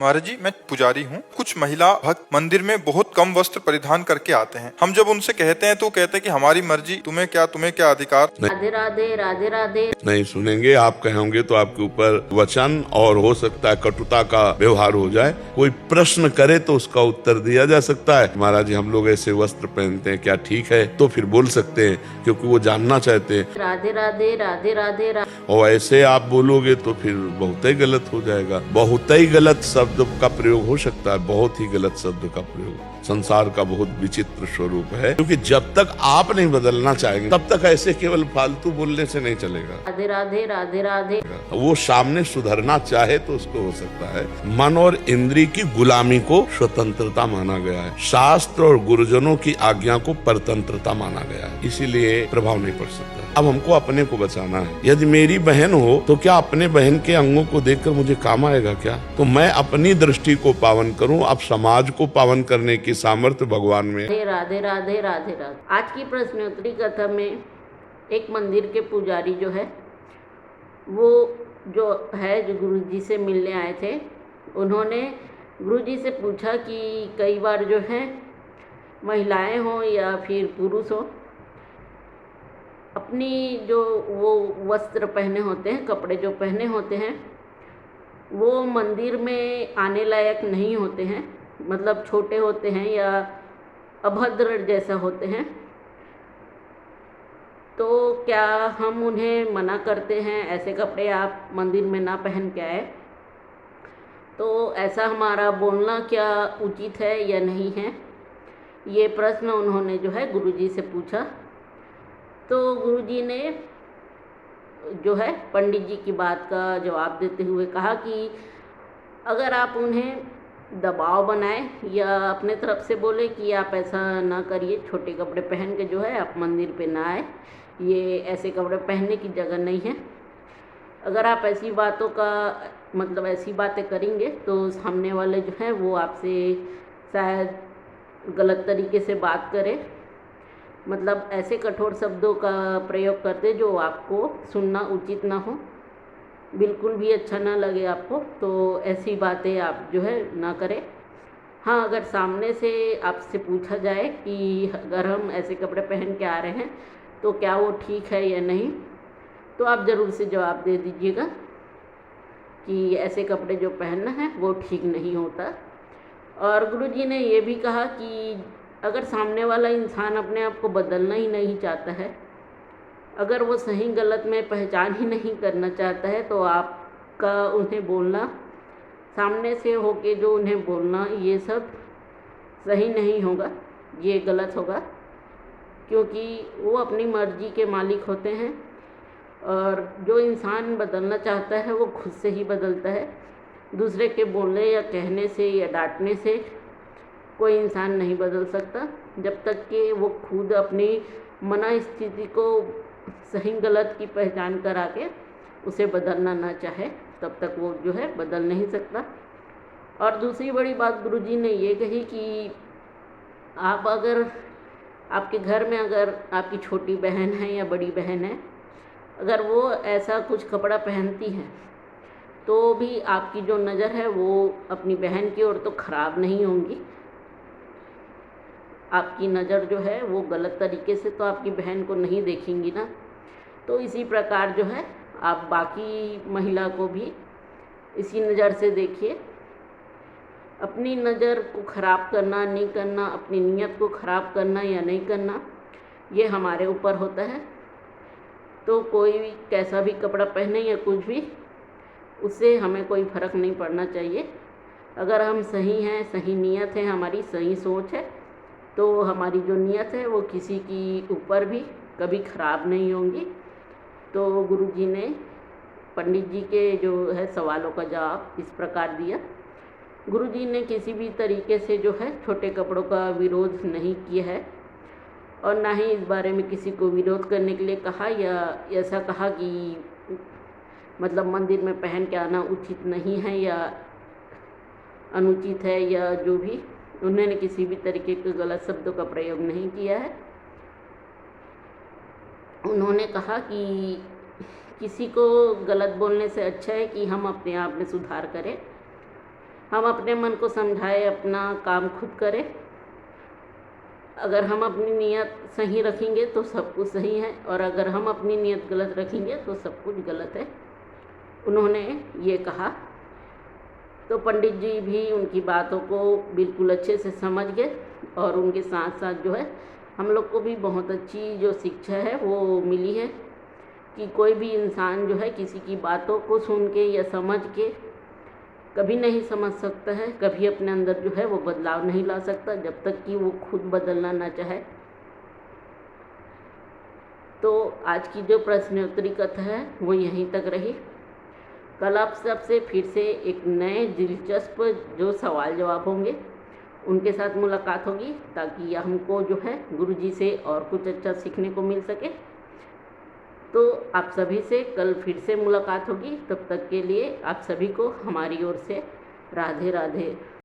महाराज जी, मैं पुजारी हूँ। कुछ महिला भक्त मंदिर में बहुत कम वस्त्र परिधान करके आते हैं। हम जब उनसे कहते हैं तो कहते हैं कि हमारी मर्जी, तुम्हें क्या अधिकार। राधे राधे राधे राधे नहीं सुनेंगे। आप कहोगे तो आपके ऊपर वचन और हो सकता है कटुता का व्यवहार हो जाए। कोई प्रश्न करे तो उसका उत्तर दिया जा सकता है। महाराज जी, हम लोग ऐसे वस्त्र पहनते हैं, क्या ठीक है? तो फिर बोल सकते हैं, क्योंकि वो जानना चाहते हैं। राधे राधे राधे राधे और ऐसे आप बोलोगे तो फिर बहुत ही गलत हो जाएगा। बहुत ही गलत शब्द का प्रयोग हो सकता है, बहुत ही गलत शब्द का प्रयोग। संसार का बहुत विचित्र स्वरूप है, क्योंकि जब तक आप नहीं बदलना चाहेंगे तब तक ऐसे केवल फालतू बोलने से नहीं चलेगा। राधे राधे राधे राधे। वो सामने सुधरना चाहे तो उसको हो सकता है। मन और इंद्री की गुलामी को स्वतंत्रता माना गया है। शास्त्र और गुरुजनों की आज्ञा को परतंत्रता माना गया है, इसीलिए प्रभाव नहीं पड़ सकता। अब हमको अपने को बचाना है। यदि मेरी बहन हो तो क्या अपने बहन के अंगों को देखकर मुझे काम आएगा क्या? तो मैं अपनी दृष्टि को पावन करूं। अब समाज को पावन करने की सामर्थ्य भगवान में। राधे राधे राधे राधे। आज की प्रश्नोत्तरी कथा में एक मंदिर के पुजारी जो है वो जो गुरुजी से मिलने आए थे, उन्होंने गुरुजी से पूछा कि कई बार जो है महिलाएं हो या फिर पुरुष हो, अपनी जो वो वस्त्र पहने होते हैं, कपड़े जो पहने होते हैं, वो मंदिर में आने लायक नहीं होते हैं। मतलब छोटे होते हैं या अभद्र जैसा होते हैं। तो क्या हम उन्हें मना करते हैं ऐसे कपड़े आप मंदिर में ना पहन के आए? तो ऐसा हमारा बोलना क्या उचित है या नहीं है? ये प्रश्न उन्होंने जो है गुरुजी से पूछा। तो गुरुजी ने जो है पंडित जी की बात का जवाब देते हुए कहा कि अगर आप उन्हें दबाव बनाए या अपने तरफ से बोले कि आप ऐसा ना करिए, छोटे कपड़े पहन के जो है आप मंदिर पे ना आए, ये ऐसे कपड़े पहनने की जगह नहीं है। अगर आप ऐसी बातों का मतलब ऐसी बातें करेंगे तो सामने वाले जो हैं वो आपसे शायद गलत तरीके से बात करें, मतलब ऐसे कठोर शब्दों का प्रयोग करते जो आपको सुनना उचित ना हो, बिल्कुल भी अच्छा ना लगे आपको। तो ऐसी बातें आप जो है ना करें। हाँ, अगर सामने से आपसे पूछा जाए कि अगर हम ऐसे कपड़े पहन के आ रहे हैं तो क्या वो ठीक है या नहीं, तो आप ज़रूर से जवाब दे दीजिएगा कि ऐसे कपड़े जो पहनना है वो ठीक नहीं होता। और गुरुजी ने ये भी कहा कि अगर सामने वाला इंसान अपने आप को बदलना ही नहीं चाहता है, अगर वो सही गलत में पहचान ही नहीं करना चाहता है, तो आपका उन्हें बोलना, सामने से होके जो उन्हें बोलना, ये सब सही नहीं होगा, ये गलत होगा। क्योंकि वो अपनी मर्जी के मालिक होते हैं और जो इंसान बदलना चाहता है वो खुद से ही बदलता है। दूसरे के बोलने या कहने से या डांटने से कोई इंसान नहीं बदल सकता। जब तक कि वो खुद अपनी मना स्थिति को सही गलत की पहचान करा के उसे बदलना ना चाहे, तब तक वो जो है बदल नहीं सकता। और दूसरी बड़ी बात गुरुजी ने ये कही कि आप अगर आपके घर में अगर आपकी छोटी बहन है या बड़ी बहन है, अगर वो ऐसा कुछ कपड़ा पहनती है तो भी आपकी जो नज़र है वो अपनी बहन की ओर तो ख़राब नहीं होंगी। आपकी नज़र जो है वो गलत तरीके से तो आपकी बहन को नहीं देखेंगी ना। तो इसी प्रकार जो है आप बाकी महिला को भी इसी नज़र से देखिए। अपनी नज़र को ख़राब करना नहीं करना, अपनी नीयत को ख़राब करना या नहीं करना, ये हमारे ऊपर होता है। तो कोई भी कैसा भी कपड़ा पहने या कुछ भी, उससे हमें कोई फ़र्क नहीं पड़ना चाहिए। अगर हम सही हैं, सही नीयत है, हमारी सही सोच है, तो हमारी जो नीयत है वो किसी की ऊपर भी कभी ख़राब नहीं होंगी। तो गुरुजी ने पंडित जी के जो है सवालों का जवाब इस प्रकार दिया। गुरुजी ने किसी भी तरीके से जो है छोटे कपड़ों का विरोध नहीं किया है और ना ही इस बारे में किसी को विरोध करने के लिए कहा या ऐसा कहा कि मतलब मंदिर में पहन के आना उचित नहीं है या अनुचित है, या जो भी उन्होंने किसी भी तरीके के गलत शब्दों का प्रयोग नहीं किया है। उन्होंने कहा कि किसी को गलत बोलने से अच्छा है कि हम अपने आप में सुधार करें हम अपने मन को समझाए, अपना काम खुद करें। अगर हम अपनी नीयत सही रखेंगे तो सब कुछ सही है, और अगर हम अपनी नीयत गलत रखेंगे तो सब कुछ गलत है, उन्होंने ये कहा। तो पंडित जी भी उनकी बातों को बिल्कुल अच्छे से समझ गए, और उनके साथ साथ जो है हम लोग को भी बहुत अच्छी जो शिक्षा है वो मिली है कि कोई भी इंसान जो है किसी की बातों को सुन के या समझ के कभी नहीं समझ सकता है, कभी अपने अंदर जो है वो बदलाव नहीं ला सकता जब तक कि वो खुद बदलना ना चाहे। तो आज की जो प्रश्नोत्तरी कथा है वो यहीं तक रही। कल आप सबसे फिर से एक नए दिलचस्प जो सवाल जवाब होंगे उनके साथ मुलाकात होगी, ताकि हमको जो है गुरुजी से और कुछ अच्छा सीखने को मिल सके। तो आप सभी से कल फिर से मुलाकात होगी। तब तक के लिए आप सभी को हमारी ओर से राधे राधे।